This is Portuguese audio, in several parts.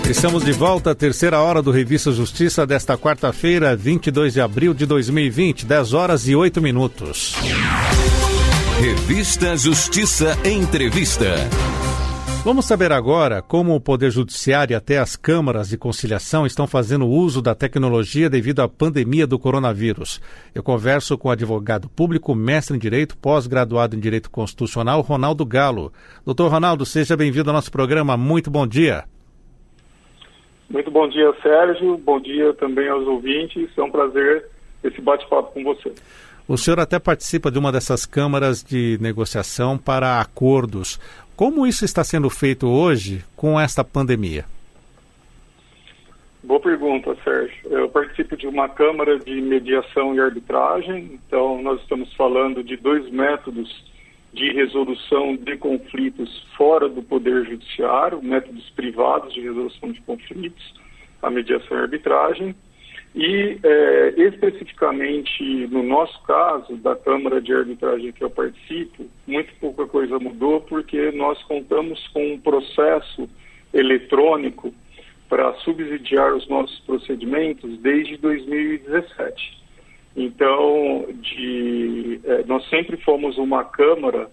Estamos de volta à terceira hora do Revista Justiça desta quarta-feira, 22 de abril de 2020, 10 horas e 8 minutos. Revista Justiça Entrevista. Vamos saber agora como o Poder Judiciário e até as câmaras de conciliação estão fazendo uso da tecnologia devido à pandemia do coronavírus. Eu converso com o advogado público, mestre em Direito, pós-graduado em Direito Constitucional, Ronaldo Galo. Doutor Ronaldo, seja bem-vindo ao nosso programa. Muito bom dia. Muito bom dia, Sérgio. Bom dia também aos ouvintes. É um prazer esse bate-papo com você. O senhor até participa de uma dessas câmaras de negociação para acordos. Como isso está sendo feito hoje com esta pandemia? Boa pergunta, Sérgio. Eu participo de uma câmara de mediação e arbitragem. Então, nós estamos falando de dois métodos de resolução de conflitos fora do Poder Judiciário, métodos privados de resolução de conflitos, a mediação e a arbitragem. E, especificamente, no nosso caso, da Câmara de Arbitragem que eu participo, muito pouca coisa mudou, porque nós contamos com um processo eletrônico para subsidiar os nossos procedimentos desde 2017. Então, nós sempre fomos uma Câmara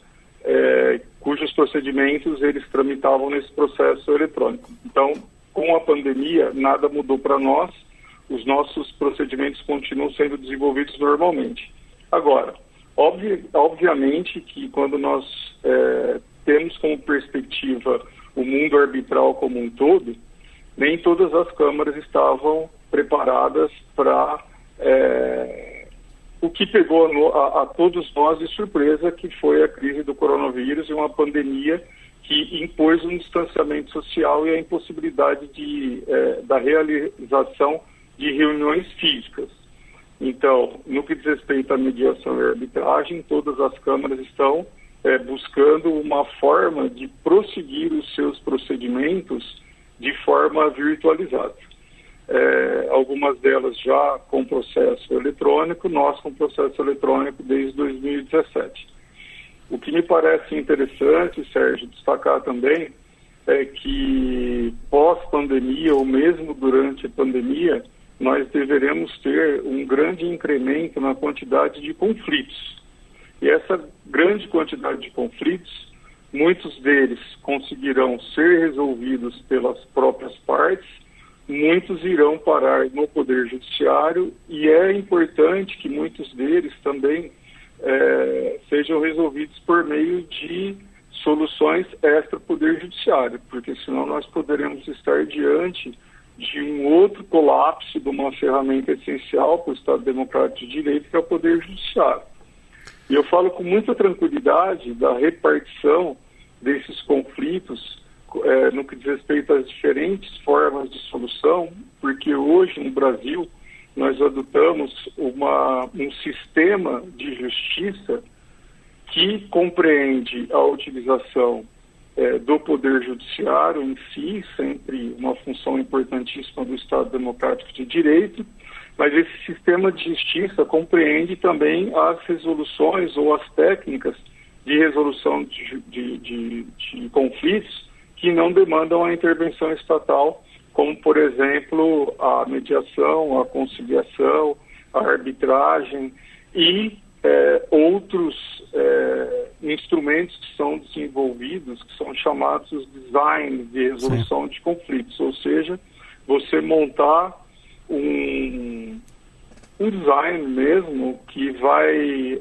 cujos procedimentos eles tramitavam nesse processo eletrônico. Então, com a pandemia, nada mudou para nós. Os nossos procedimentos continuam sendo desenvolvidos normalmente. Agora, obviamente que quando nós temos como perspectiva o mundo arbitral como um todo, nem todas as câmaras estavam preparadas para o que pegou a todos nós de surpresa, que foi a crise do coronavírus e uma pandemia que impôs um distanciamento social e a impossibilidade da realização de reuniões físicas. Então, no que diz respeito à mediação e arbitragem, todas as câmaras estão buscando uma forma de prosseguir os seus procedimentos de forma virtualizada. Algumas delas já com processo eletrônico, nós com processo eletrônico desde 2017. O que me parece interessante, Sérgio, destacar também é que pós-pandemia ou mesmo durante a pandemia, nós deveremos ter um grande incremento na quantidade de conflitos. E essa grande quantidade de conflitos, muitos deles conseguirão ser resolvidos pelas próprias partes, muitos irão parar no Poder Judiciário e é importante que muitos deles também sejam resolvidos por meio de soluções extra-Poder Judiciário, porque senão nós poderemos estar diante de um outro colapso de uma ferramenta essencial para o Estado Democrático de Direito, que é o Poder Judiciário. E eu falo com muita tranquilidade da repartição desses conflitos no que diz respeito às diferentes formas de solução, porque hoje no Brasil nós adotamos um sistema de justiça que compreende a utilização do Poder Judiciário em si, sempre uma função importantíssima do Estado Democrático de Direito, mas esse sistema de justiça compreende também as resoluções ou as técnicas de resolução de conflitos que não demandam a intervenção estatal, como, por exemplo, a mediação, a conciliação, a arbitragem e outros instrumentos que são desenvolvidos, que são chamados os designs de resolução de conflitos, ou seja, você montar um design mesmo que vai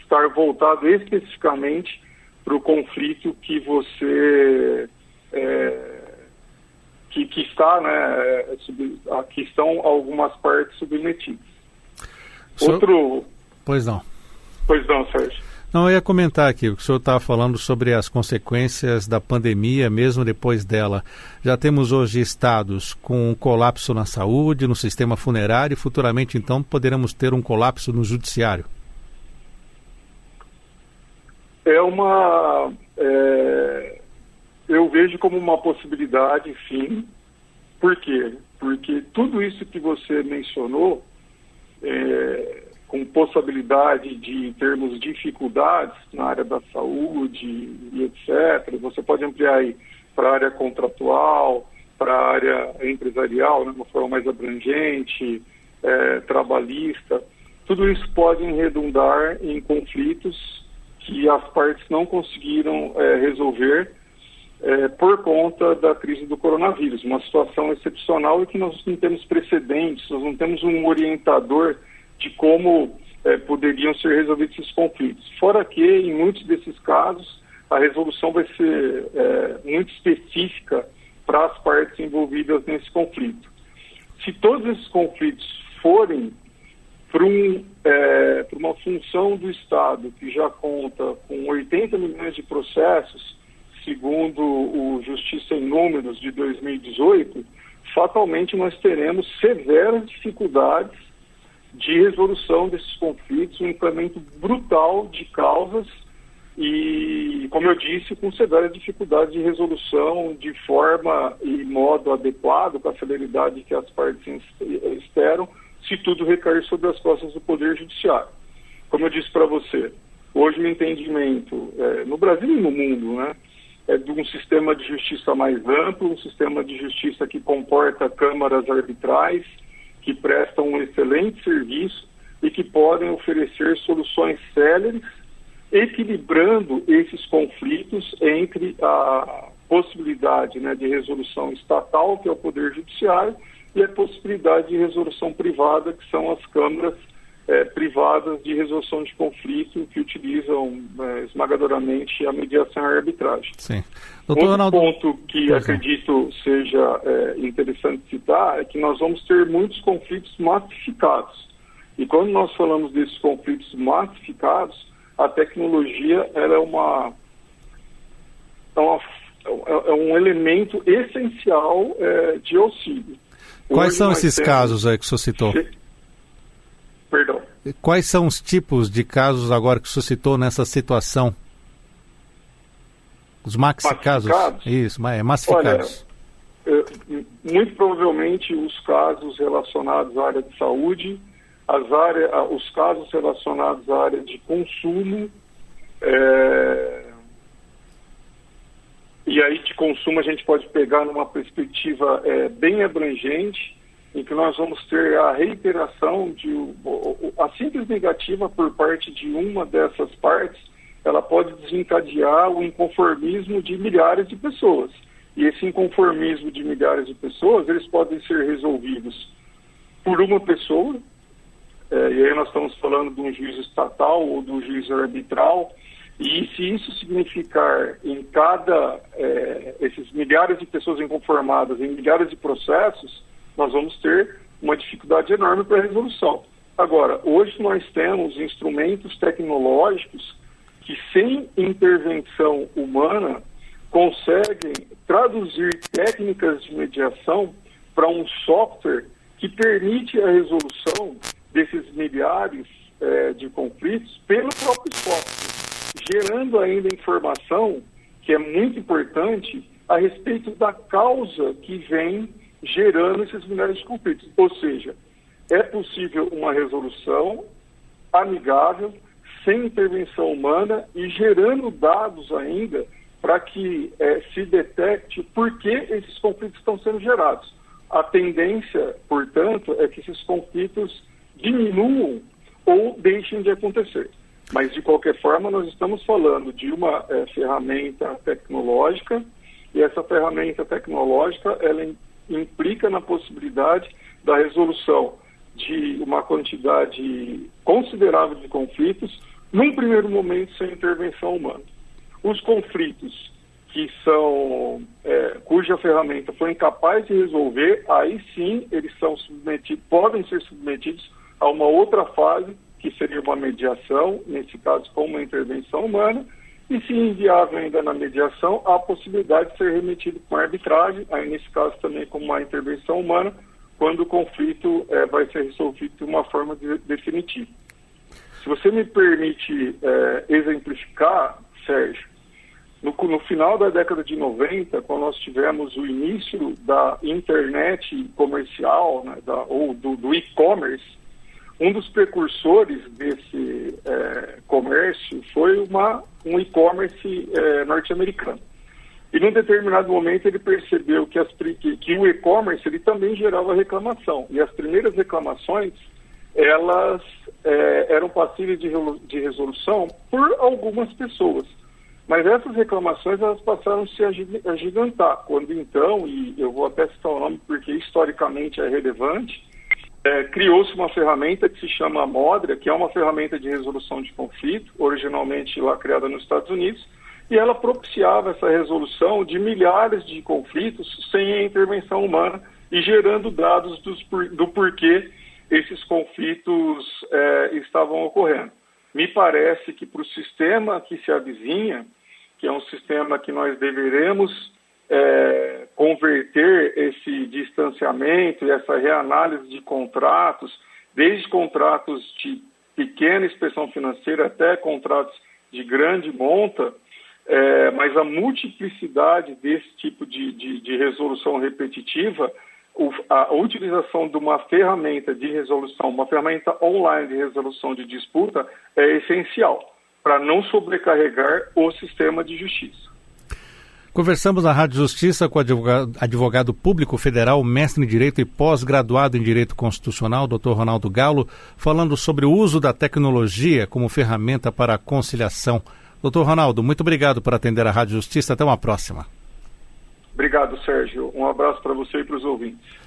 estar voltado especificamente para o conflito que você que está, aqui estão algumas partes submetidas. Pois não. Pois não, Sérgio. Não, eu ia comentar aqui, o que o senhor estava falando sobre as consequências da pandemia, mesmo depois dela. Já temos hoje estados com um colapso na saúde, no sistema funerário, e futuramente, então, poderemos ter um colapso no judiciário. Eu vejo como uma possibilidade, sim. Por quê? Porque tudo isso que você mencionou com possibilidade de termos dificuldades na área da saúde e etc. Você pode ampliar aí para a área contratual, para a área empresarial, né, de uma forma mais abrangente, trabalhista. Tudo isso pode redundar em conflitos que as partes não conseguiram resolver por conta da crise do coronavírus. Uma situação excepcional e que nós não temos precedentes, nós não temos um orientador de como poderiam ser resolvidos esses conflitos. Fora que, em muitos desses casos, a resolução vai ser muito específica para as partes envolvidas nesse conflito. Se todos esses conflitos forem para uma função do Estado que já conta com 80 milhões de processos, segundo o Justiça em Números de 2018, fatalmente nós teremos severas dificuldades de resolução desses conflitos, um incremento brutal de causas e, como eu disse, com severa dificuldade de resolução de forma e modo adequado, com a celeridade que as partes esperam, se tudo recair sobre as costas do Poder Judiciário. Como eu disse para você, hoje o entendimento, no Brasil e no mundo, né, é de um sistema de justiça mais amplo, um sistema de justiça que comporta câmaras arbitrais, que prestam um excelente serviço e que podem oferecer soluções céleres, equilibrando esses conflitos entre a possibilidade, né, de resolução estatal, que é o Poder Judiciário, e a possibilidade de resolução privada, que são as câmaras privadas de resolução de conflito, que utilizam esmagadoramente a mediação e a arbitragem. Sim. Outro ponto que acredito seja interessante citar é que nós vamos ter muitos conflitos massificados. E quando nós falamos desses conflitos massificados, a tecnologia ela é um elemento essencial de auxílio. Quais são esses casos aí que o senhor citou? Perdão. Quais são os tipos de casos agora que o senhor citou nessa situação? Os massificados? Isso, massificados. Olha, muito provavelmente os casos relacionados à área de saúde, os casos relacionados à área de consumo, e aí de consumo a gente pode pegar numa perspectiva bem abrangente, em que nós vamos ter a reiteração a simples negativa por parte de uma dessas partes, ela pode desencadear o inconformismo de milhares de pessoas. E esse inconformismo de milhares de pessoas, eles podem ser resolvidos por uma pessoa, e aí nós estamos falando de um juiz estatal ou de um juiz arbitral, e se isso significar em esses milhares de pessoas inconformadas, em milhares de processos, nós vamos ter uma dificuldade enorme para a resolução. Agora, hoje nós temos instrumentos tecnológicos que, sem intervenção humana, conseguem traduzir técnicas de mediação para um software que permite a resolução desses milhares de conflitos pelo próprio software, gerando ainda informação que é muito importante a respeito da causa que vem gerando esses milhares de conflitos. Ou seja, é possível uma resolução amigável, sem intervenção humana e gerando dados ainda para que se detecte por que esses conflitos estão sendo gerados. A tendência, portanto, é que esses conflitos diminuam ou deixem de acontecer. Mas, de qualquer forma, nós estamos falando de uma ferramenta tecnológica, e essa ferramenta tecnológica ela implica na possibilidade da resolução de uma quantidade considerável de conflitos, num primeiro momento sem intervenção humana. Os conflitos que são, cuja ferramenta foi incapaz de resolver, aí sim eles são podem ser submetidos a uma outra fase, que seria uma mediação, nesse caso com uma intervenção humana, e se inviável ainda na mediação, há a possibilidade de ser remetido com arbitragem, aí nesse caso também com uma intervenção humana, quando o conflito vai ser resolvido de uma forma definitiva. Se você me permite exemplificar, Sérgio, no final da década de 90, quando nós tivemos o início da internet comercial, né, ou do e-commerce, Um dos precursores desse comércio foi um e-commerce norte-americano. E num determinado momento ele percebeu que o e-commerce ele também gerava reclamação. E as primeiras reclamações, elas eram passíveis de resolução por algumas pessoas. Mas essas reclamações, elas passaram a se agigantar. Quando então, e eu vou até citar o nome porque historicamente é relevante, criou-se uma ferramenta que se chama Modria, que é uma ferramenta de resolução de conflito, originalmente lá criada nos Estados Unidos, e ela propiciava essa resolução de milhares de conflitos sem a intervenção humana e gerando dados do porquê esses conflitos estavam ocorrendo. Me parece que para o sistema que se avizinha, que é um sistema que nós deveremos converter esse distanciamento e essa reanálise de contratos, desde contratos de pequena inspeção financeira até contratos de grande monta, mas a multiplicidade desse tipo de resolução repetitiva, a utilização de uma ferramenta de resolução, uma ferramenta online de resolução de disputa é essencial para não sobrecarregar o sistema de justiça. Conversamos na Rádio Justiça com o advogado público federal, mestre em Direito e pós-graduado em Direito Constitucional, Dr. Ronaldo Galo, falando sobre o uso da tecnologia como ferramenta para a conciliação. Dr. Ronaldo, muito obrigado por atender a Rádio Justiça. Até uma próxima. Obrigado, Sérgio. Um abraço para você e para os ouvintes.